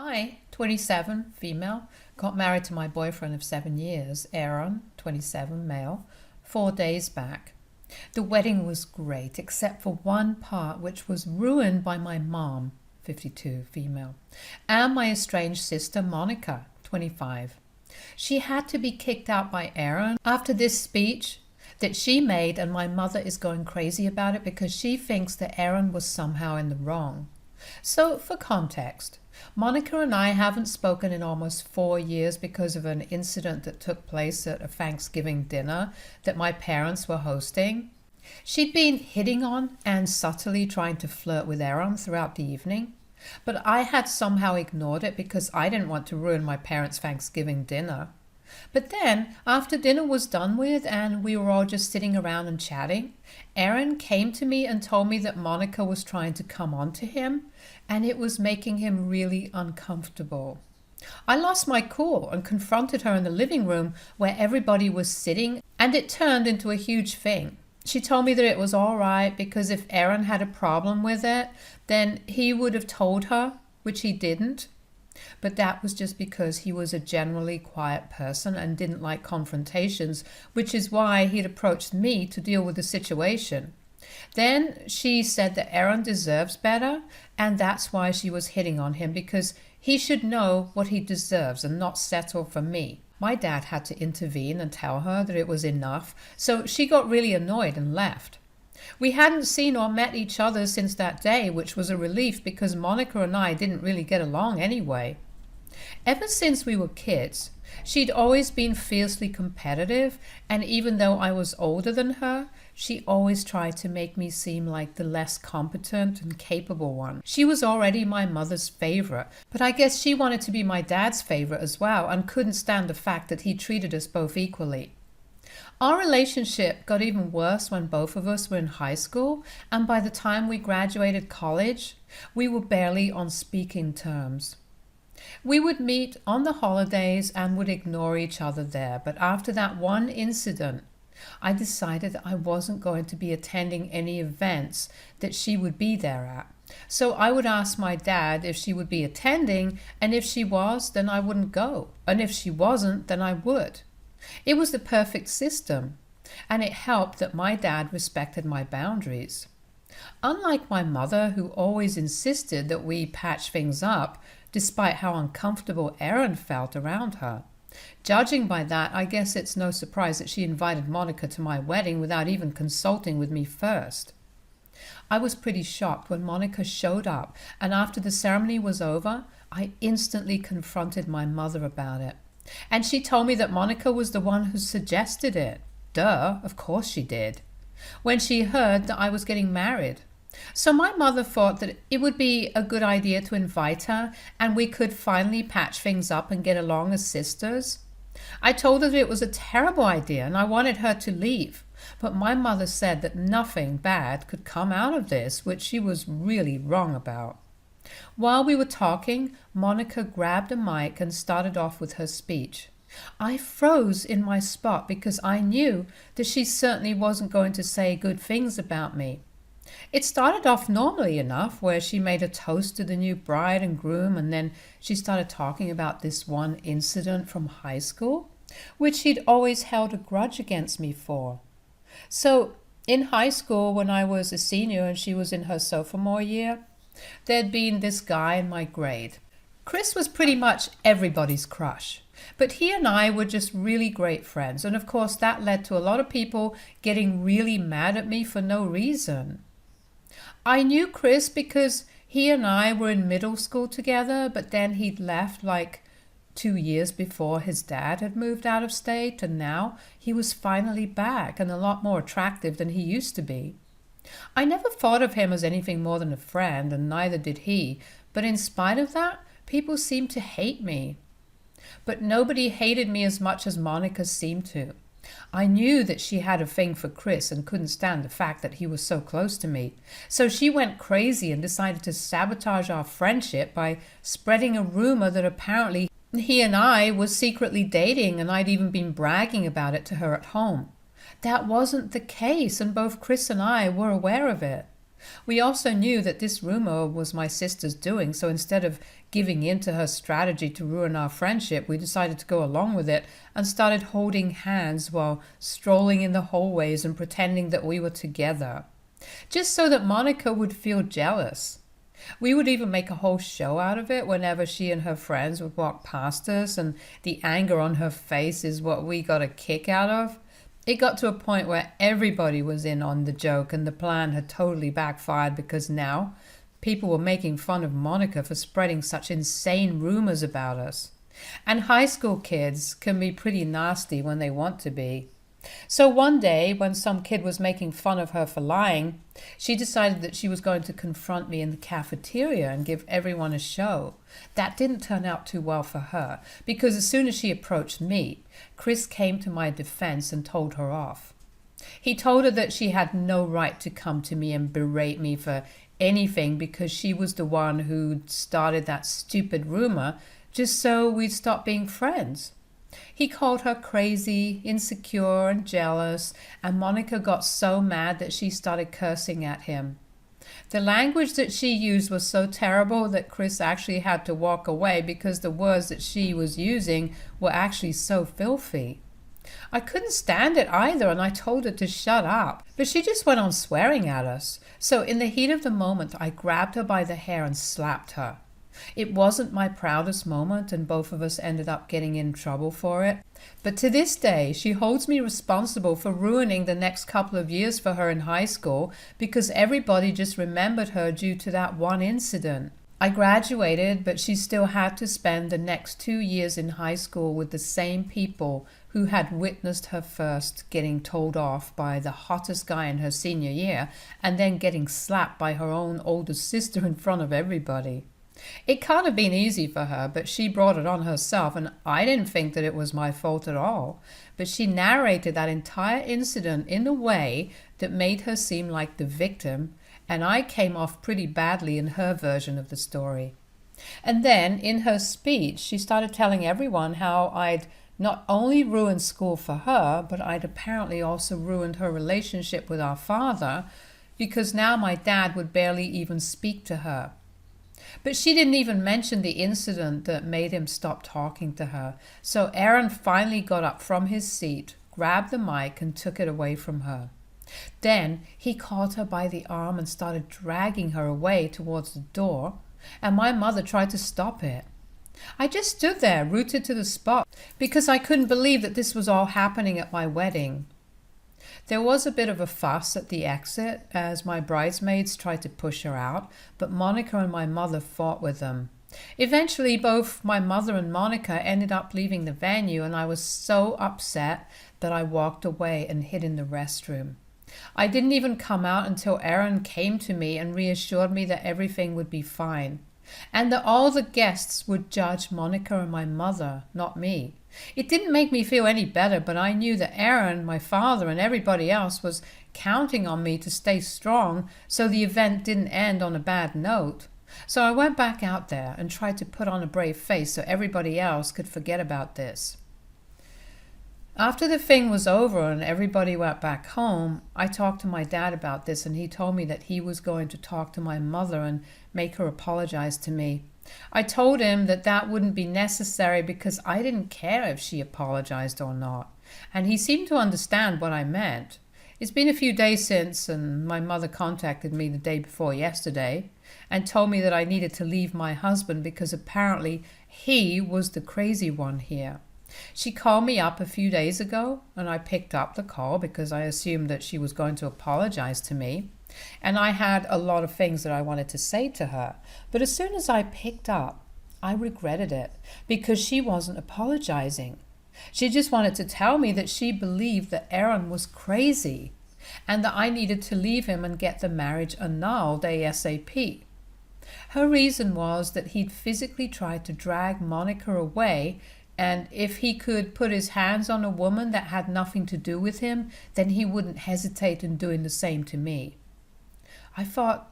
I, 27, female, got married to my boyfriend of 7 years, Aaron, 27, male, 4 days back. The wedding was great, except for one part which was ruined by my mom, 52, female, and my estranged sister, Monica, 25. She had to be kicked out by Aaron after this speech that she made, and my mother is going crazy about it because she thinks that Aaron was somehow in the wrong. So, for context, Monica and I haven't spoken in almost 4 years because of an incident that took place at a Thanksgiving dinner that my parents were hosting. She'd been hitting on and subtly trying to flirt with Aaron throughout the evening, but I had somehow ignored it because I didn't want to ruin my parents' Thanksgiving dinner. But then, after dinner was done with and we were all just sitting around and chatting, Aaron came to me and told me that Monica was trying to come on to him and it was making him really uncomfortable. I lost my cool and confronted her in the living room where everybody was sitting, and it turned into a huge thing. She told me that it was all right because if Aaron had a problem with it, then he would have told her, which he didn't. But that was just because he was a generally quiet person and didn't like confrontations, which is why he'd approached me to deal with the situation. Then she said that Aaron deserves better, and that's why she was hitting on him, because he should know what he deserves and not settle for me. My dad had to intervene and tell her that it was enough, so she got really annoyed and left. We hadn't seen or met each other since that day, which was a relief because Monica and I didn't really get along anyway. Ever since we were kids, she'd always been fiercely competitive, and even though I was older than her, she always tried to make me seem like the less competent and capable one. She was already my mother's favorite, but I guess she wanted to be my dad's favorite as well and couldn't stand the fact that he treated us both equally. Our relationship got even worse when both of us were in high school, and by the time we graduated college, we were barely on speaking terms. We would meet on the holidays and would ignore each other there, but after that one incident, I decided that I wasn't going to be attending any events that she would be there at. So I would ask my dad if she would be attending, and if she was, then I wouldn't go, and if she wasn't, then I would. It was the perfect system, and it helped that my dad respected my boundaries. Unlike my mother, who always insisted that we patch things up, despite how uncomfortable Aaron felt around her. Judging by that, I guess it's no surprise that she invited Monica to my wedding without even consulting with me first. I was pretty shocked when Monica showed up, and after the ceremony was over, I instantly confronted my mother about it. And she told me that Monica was the one who suggested it. Duh, of course she did. When she heard that I was getting married. So my mother thought that it would be a good idea to invite her and we could finally patch things up and get along as sisters. I told her that it was a terrible idea and I wanted her to leave. But my mother said that nothing bad could come out of this, which she was really wrong about. While we were talking, Monica grabbed a mic and started off with her speech. I froze in my spot because I knew that she certainly wasn't going to say good things about me. It started off normally enough, where she made a toast to the new bride and groom, and then she started talking about this one incident from high school, which she'd always held a grudge against me for. So, in high school, when I was a senior and she was in her sophomore year, there'd been this guy in my grade. Chris was pretty much everybody's crush, but he and I were just really great friends, and of course that led to a lot of people getting really mad at me for no reason. I knew Chris because he and I were in middle school together, but then he'd left like 2 years before his dad had moved out of state, and now he was finally back and a lot more attractive than he used to be. I never thought of him as anything more than a friend, and neither did he, but in spite of that, people seemed to hate me. But nobody hated me as much as Monica seemed to. I knew that she had a thing for Chris and couldn't stand the fact that he was so close to me. So she went crazy and decided to sabotage our friendship by spreading a rumor that apparently he and I were secretly dating, and I'd even been bragging about it to her at home. That wasn't the case, and both Chris and I were aware of it. We also knew that this rumor was my sister's doing, so instead of giving in to her strategy to ruin our friendship, we decided to go along with it and started holding hands while strolling in the hallways and pretending that we were together, just so that Monica would feel jealous. We would even make a whole show out of it whenever she and her friends would walk past us, and the anger on her face is what we got a kick out of. It got to a point where everybody was in on the joke, and the plan had totally backfired because now people were making fun of Monica for spreading such insane rumors about us. And high school kids can be pretty nasty when they want to be. So one day, when some kid was making fun of her for lying, she decided that she was going to confront me in the cafeteria and give everyone a show. That didn't turn out too well for her, because as soon as she approached me, Chris came to my defense and told her off. He told her that she had no right to come to me and berate me for anything because she was the one who'd started that stupid rumor, just so we'd stop being friends. He called her crazy, insecure, and jealous, and Monica got so mad that she started cursing at him. The language that she used was so terrible that Chris actually had to walk away because the words that she was using were actually so filthy. I couldn't stand it either, and I told her to shut up, but she just went on swearing at us. So in the heat of the moment, I grabbed her by the hair and slapped her. It wasn't my proudest moment, and both of us ended up getting in trouble for it. But to this day, she holds me responsible for ruining the next couple of years for her in high school because everybody just remembered her due to that one incident. I graduated, but she still had to spend the next 2 years in high school with the same people who had witnessed her first getting told off by the hottest guy in her senior year and then getting slapped by her own older sister in front of everybody. It can't have been easy for her, but she brought it on herself, and I didn't think that it was my fault at all. But she narrated that entire incident in a way that made her seem like the victim, and I came off pretty badly in her version of the story. And then, in her speech, she started telling everyone how I'd not only ruined school for her, but I'd apparently also ruined her relationship with our father, because now my dad would barely even speak to her. But she didn't even mention the incident that made him stop talking to her. So Aaron finally got up from his seat, grabbed the mic, and took it away from her. Then he caught her by the arm and started dragging her away towards the door, and my mother tried to stop it. I just stood there, rooted to the spot, because I couldn't believe that this was all happening at my wedding. There was a bit of a fuss at the exit as my bridesmaids tried to push her out, but Monica and my mother fought with them. Eventually, both my mother and Monica ended up leaving the venue, and I was so upset that I walked away and hid in the restroom. I didn't even come out until Aaron came to me and reassured me that everything would be fine, and that all the guests would judge Monica and my mother, not me. It didn't make me feel any better, but I knew that Aaron, my father, and everybody else was counting on me to stay strong so the event didn't end on a bad note. So I went back out there and tried to put on a brave face so everybody else could forget about this. After the thing was over and everybody went back home, I talked to my dad about this, and he told me that he was going to talk to my mother and make her apologize to me. I told him that that wouldn't be necessary because I didn't care if she apologized or not, and he seemed to understand what I meant. It's been a few days since, and my mother contacted me the day before yesterday and told me that I needed to leave my husband because apparently he was the crazy one here. She called me up a few days ago, and I picked up the call because I assumed that she was going to apologize to me. And I had a lot of things that I wanted to say to her. But as soon as I picked up, I regretted it because she wasn't apologizing. She just wanted to tell me that she believed that Aaron was crazy and that I needed to leave him and get the marriage annulled ASAP. Her reason was that he'd physically tried to drag Monica away, and if he could put his hands on a woman that had nothing to do with him, then he wouldn't hesitate in doing the same to me. I thought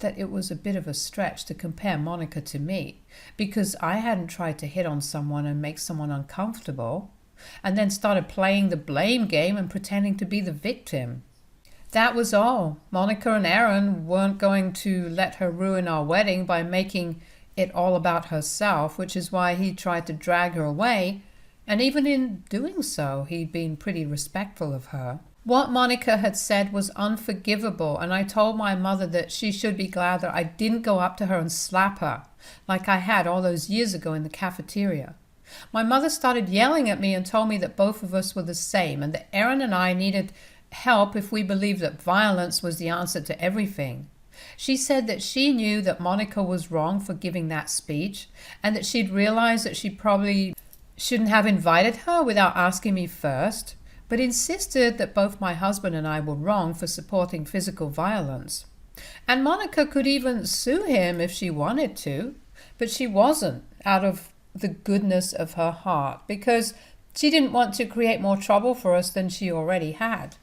that it was a bit of a stretch to compare Monica to me, because I hadn't tried to hit on someone and make someone uncomfortable, and then started playing the blame game and pretending to be the victim. That was all. Monica and Aaron weren't going to let her ruin our wedding by making it all about herself, which is why he tried to drag her away, and even in doing so, he'd been pretty respectful of her. What Monica had said was unforgivable, and I told my mother that she should be glad that I didn't go up to her and slap her, like I had all those years ago in the cafeteria. My mother started yelling at me and told me that both of us were the same, and that Aaron and I needed help if we believed that violence was the answer to everything. She said that she knew that Monica was wrong for giving that speech, and that she'd realized that she probably shouldn't have invited her without asking me first, but insisted that both my husband and I were wrong for supporting physical violence. And Monica could even sue him if she wanted to, but she wasn't, out of the goodness of her heart, because she didn't want to create more trouble for us than she already had.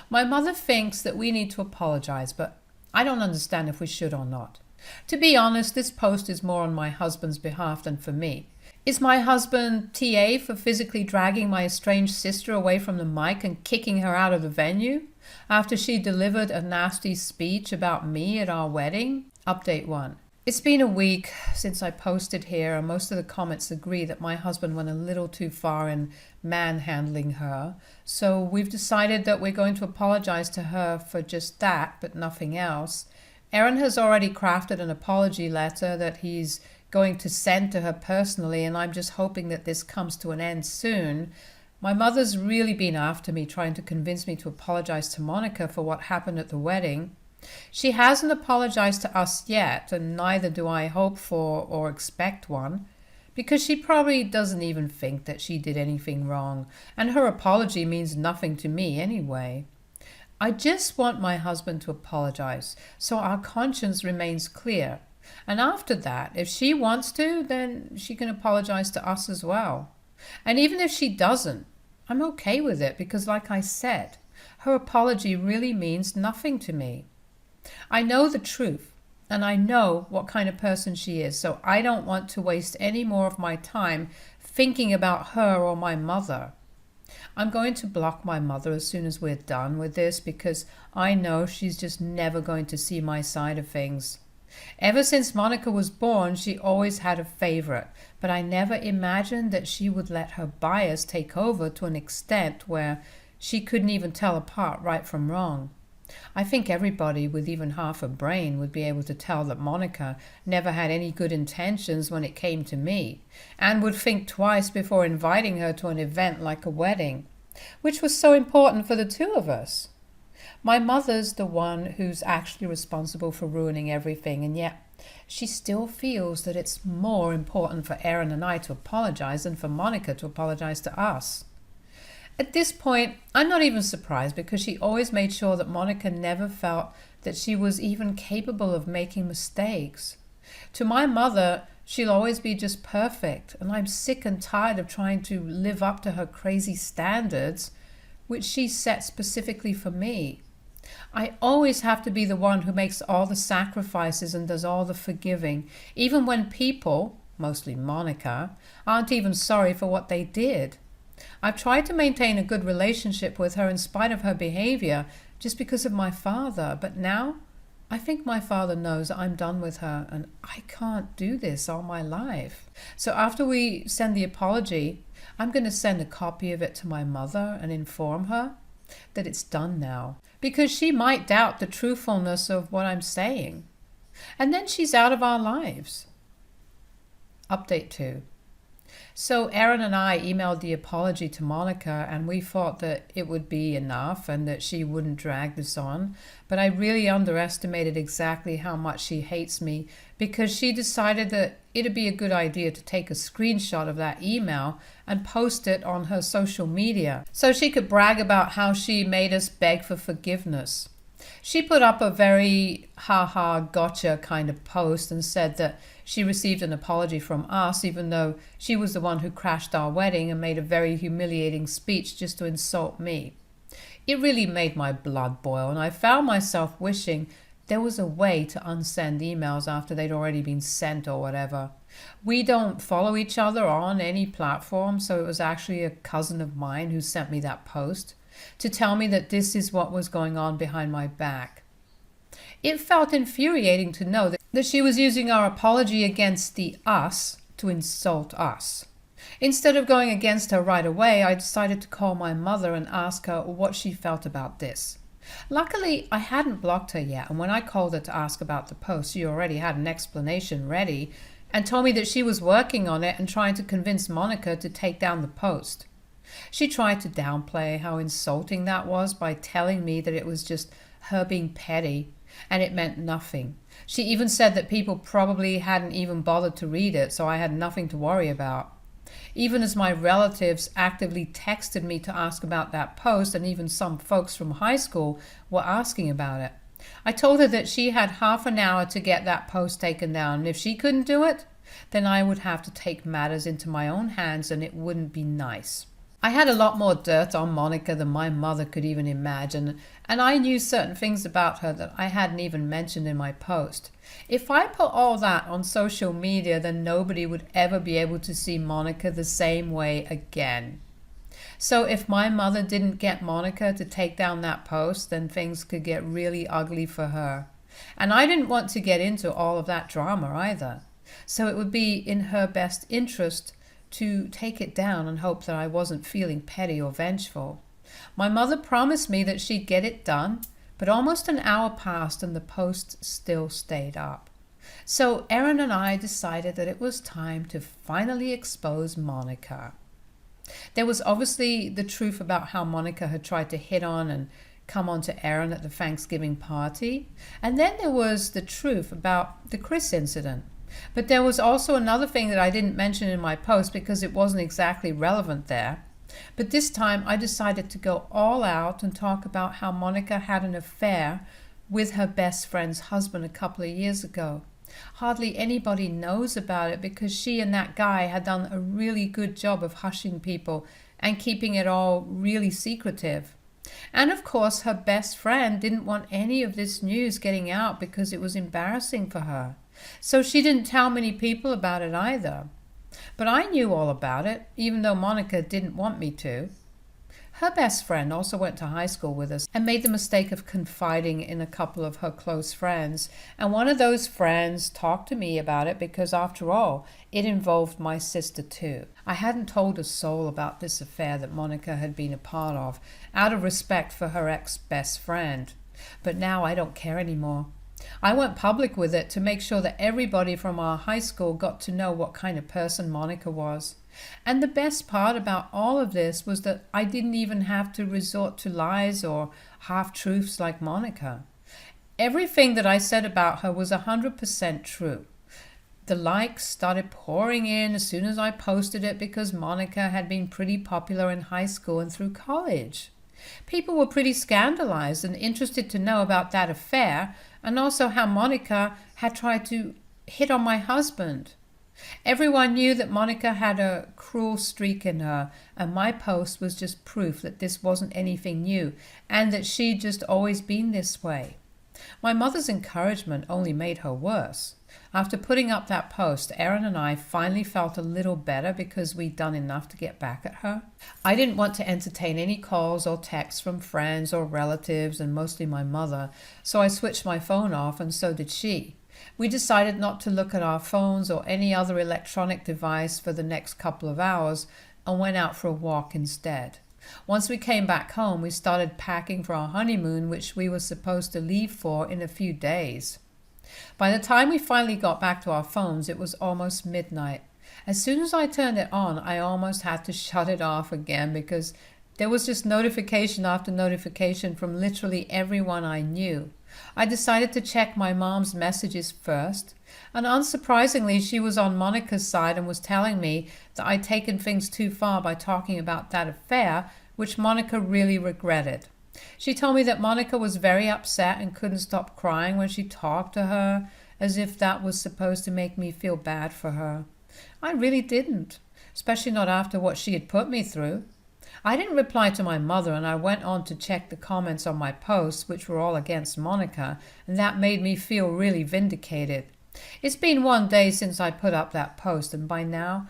My mother thinks that we need to apologize, but I don't understand if we should or not. To be honest, this post is more on my husband's behalf than for me. Is my husband TA for physically dragging my estranged sister away from the mic and kicking her out of the venue after she delivered a nasty speech about me at our wedding? Update 1. It's been a week since I posted here, and most of the comments agree that my husband went a little too far in manhandling her. So we've decided that we're going to apologize to her for just that, but nothing else. Aaron has already crafted an apology letter that he's going to send to her personally, and I'm just hoping that this comes to an end soon. My mother's really been after me, trying to convince me to apologize to Monica for what happened at the wedding. She hasn't apologized to us yet, and neither do I hope for or expect one, because she probably doesn't even think that she did anything wrong, and her apology means nothing to me anyway. I just want my husband to apologize, so our conscience remains clear. And after that, if she wants to, then she can apologize to us as well. And even if she doesn't, I'm okay with it, because like I said, her apology really means nothing to me. I know the truth, and I know what kind of person she is, so I don't want to waste any more of my time thinking about her or my mother. I'm going to block my mother as soon as we're done with this, because I know she's just never going to see my side of things. Ever since Monica was born, she always had a favorite, but I never imagined that she would let her bias take over to an extent where she couldn't even tell apart right from wrong. I think everybody with even half a brain would be able to tell that Monica never had any good intentions when it came to me, and would think twice before inviting her to an event like a wedding, which was so important for the two of us. My mother's the one who's actually responsible for ruining everything, and yet she still feels that it's more important for Aaron and I to apologize than for Monica to apologize to us. At this point, I'm not even surprised, because she always made sure that Monica never felt that she was even capable of making mistakes. To my mother, she'll always be just perfect, and I'm sick and tired of trying to live up to her crazy standards, which she set specifically for me. I always have to be the one who makes all the sacrifices and does all the forgiving, even when people, mostly Monica, aren't even sorry for what they did. I've tried to maintain a good relationship with her in spite of her behavior, just because of my father, but now I think my father knows I'm done with her, and I can't do this all my life. So after we send the apology, I'm going to send a copy of it to my mother and inform her that it's done now, because she might doubt the truthfulness of what I'm saying. And then she's out of our lives. Update 2. So Aaron and I emailed the apology to Monica, and we thought that it would be enough and that she wouldn't drag this on. But I really underestimated exactly how much she hates me, because she decided that it'd be a good idea to take a screenshot of that email and post it on her social media so she could brag about how she made us beg for forgiveness. She put up a very ha-ha gotcha kind of post and said that she received an apology from us, even though she was the one who crashed our wedding and made a very humiliating speech just to insult me. It really made my blood boil, and I found myself wishing there was a way to unsend emails after they'd already been sent or whatever. We don't follow each other on any platform, so it was actually a cousin of mine who sent me that post. to tell me that this is what was going on behind my back. It felt infuriating to know that she was using our apology against the us to insult us. Instead of going against her right away, I decided to call my mother and ask her what she felt about this. Luckily, I hadn't blocked her yet, and when I called her to ask about the post, she already had an explanation ready and told me that she was working on it and trying to convince Monica to take down the post. She tried to downplay how insulting that was by telling me that it was just her being petty and it meant nothing. She even said that people probably hadn't even bothered to read it, so I had nothing to worry about. Even as my relatives actively texted me to ask about that post, and even some folks from high school were asking about it. I told her that she had half an hour to get that post taken down, and if she couldn't do it, then I would have to take matters into my own hands, and it wouldn't be nice. I had a lot more dirt on Monica than my mother could even imagine, and I knew certain things about her that I hadn't even mentioned in my post. If I put all that on social media, then nobody would ever be able to see Monica the same way again. So if my mother didn't get Monica to take down that post, then things could get really ugly for her. And I didn't want to get into all of that drama either. So it would be in her best interest to take it down and hope that I wasn't feeling petty or vengeful. My mother promised me that she'd get it done, but almost an hour passed and the post still stayed up. So Erin and I decided that it was time to finally expose Monica. There was obviously the truth about how Monica had tried to hit on and come on to Erin at the Thanksgiving party, and then there was the truth about the Chris incident. But there was also another thing that I didn't mention in my post because it wasn't exactly relevant there. But this time I decided to go all out and talk about how Monica had an affair with her best friend's husband a couple of years ago. Hardly anybody knows about it because she and that guy had done a really good job of hushing people and keeping it all really secretive. And of course, her best friend didn't want any of this news getting out because it was embarrassing for her. So she didn't tell many people about it either. But I knew all about it, even though Monica didn't want me to. Her best friend also went to high school with us and made the mistake of confiding in a couple of her close friends. And one of those friends talked to me about it because, after all, it involved my sister too. I hadn't told a soul about this affair that Monica had been a part of, out of respect for her ex-best friend. But now I don't care anymore. I went public with it to make sure that everybody from our high school got to know what kind of person Monica was. And the best part about all of this was that I didn't even have to resort to lies or half-truths like Monica. Everything that I said about her was 100% true. The likes started pouring in as soon as I posted it because Monica had been pretty popular in high school and through college. People were pretty scandalized and interested to know about that affair and also how Monica had tried to hit on my husband. Everyone knew that Monica had a cruel streak in her, and my post was just proof that this wasn't anything new and that she'd just always been this way. My mother's encouragement only made her worse. After putting up that post, Erin and I finally felt a little better because we'd done enough to get back at her. I didn't want to entertain any calls or texts from friends or relatives, and mostly my mother, so I switched my phone off, and so did she. We decided not to look at our phones or any other electronic device for the next couple of hours and went out for a walk instead. Once we came back home, we started packing for our honeymoon, which we were supposed to leave for in a few days. By the time we finally got back to our phones, it was almost midnight. As soon as I turned it on, I almost had to shut it off again because there was just notification after notification from literally everyone I knew. I decided to check my mom's messages first, and unsurprisingly, she was on Monica's side and was telling me that I'd taken things too far by talking about that affair, which Monica really regretted. She told me that Monica was very upset and couldn't stop crying when she talked to her, as if that was supposed to make me feel bad for her. I really didn't, especially not after what she had put me through. I didn't reply to my mother, and I went on to check the comments on my posts, which were all against Monica, and that made me feel really vindicated. It's been one day since I put up that post, and by now,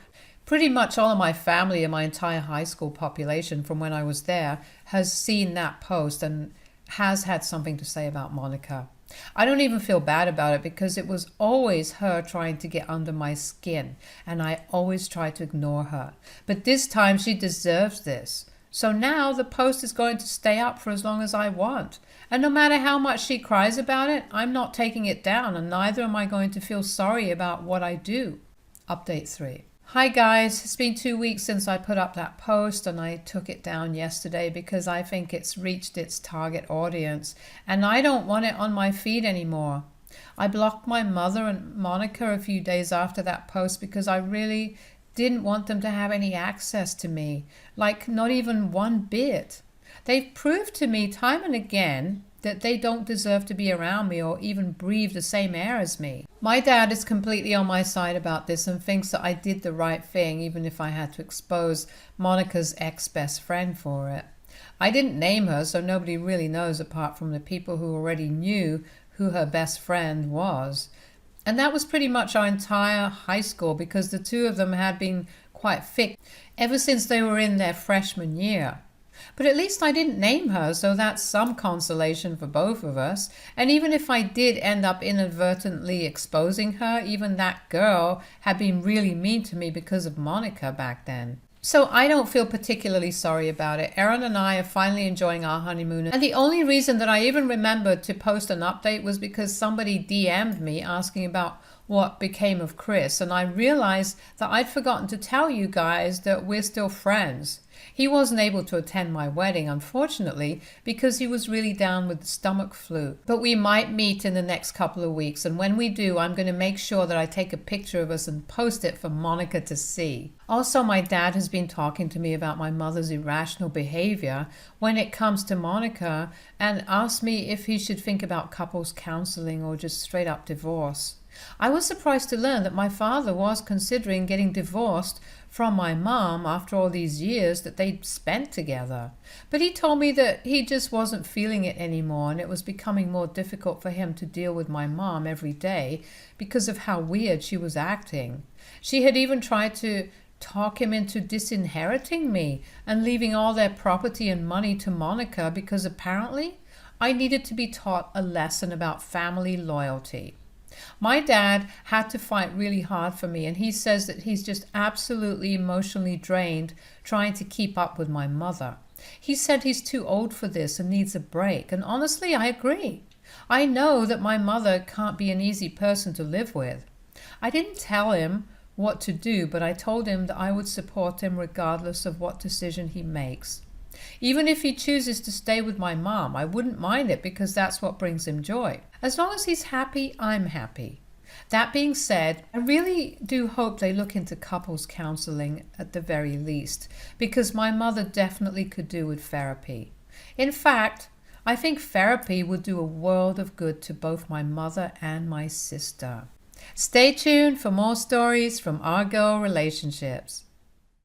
Pretty much all of my family and my entire high school population from when I was there has seen that post and has had something to say about Monica. I don't even feel bad about it because it was always her trying to get under my skin, and I always tried to ignore her. But this time she deserves this. So now the post is going to stay up for as long as I want. And no matter how much she cries about it, I'm not taking it down, and neither am I going to feel sorry about what I do. Update 3. Hi guys, it's been 2 weeks since I put up that post and I took it down yesterday because I think it's reached its target audience and I don't want it on my feed anymore. I blocked my mother and Monica a few days after that post because I really didn't want them to have any access to me, like not even one bit. They've proved to me time and again that they don't deserve to be around me or even breathe the same air as me. My dad is completely on my side about this and thinks that I did the right thing even if I had to expose Monica's ex-best friend for it. I didn't name her, so nobody really knows apart from the people who already knew who her best friend was. And that was pretty much our entire high school because the two of them had been quite thick ever since they were in their freshman year. But at least I didn't name her, so that's some consolation for both of us. And even if I did end up inadvertently exposing her, even that girl had been really mean to me because of Monica back then. So I don't feel particularly sorry about it. Erin and I are finally enjoying our honeymoon. And the only reason that I even remembered to post an update was because somebody DM'd me asking about what became of Chris. And I realized that I'd forgotten to tell you guys that we're still friends. He wasn't able to attend my wedding, unfortunately, because he was really down with the stomach flu. But we might meet in the next couple of weeks, and when we do, I'm going to make sure that I take a picture of us and post it for Monica to see. Also, my dad has been talking to me about my mother's irrational behavior when it comes to Monica and asked me if he should think about couples counseling or just straight up divorce. I was surprised to learn that my father was considering getting divorced from my mom after all these years that they'd spent together. But he told me that he just wasn't feeling it anymore and it was becoming more difficult for him to deal with my mom every day because of how weird she was acting. She had even tried to talk him into disinheriting me and leaving all their property and money to Monica because apparently I needed to be taught a lesson about family loyalty. My dad had to fight really hard for me, and he says that he's just absolutely emotionally drained trying to keep up with my mother. He said he's too old for this and needs a break, and honestly, I agree. I know that my mother can't be an easy person to live with. I didn't tell him what to do, but I told him that I would support him regardless of what decision he makes. Even if he chooses to stay with my mom, I wouldn't mind it because that's what brings him joy. As long as he's happy, I'm happy. That being said, I really do hope they look into couples counseling at the very least, because my mother definitely could do with therapy. In fact, I think therapy would do a world of good to both my mother and my sister. Stay tuned for more stories from our girl relationships.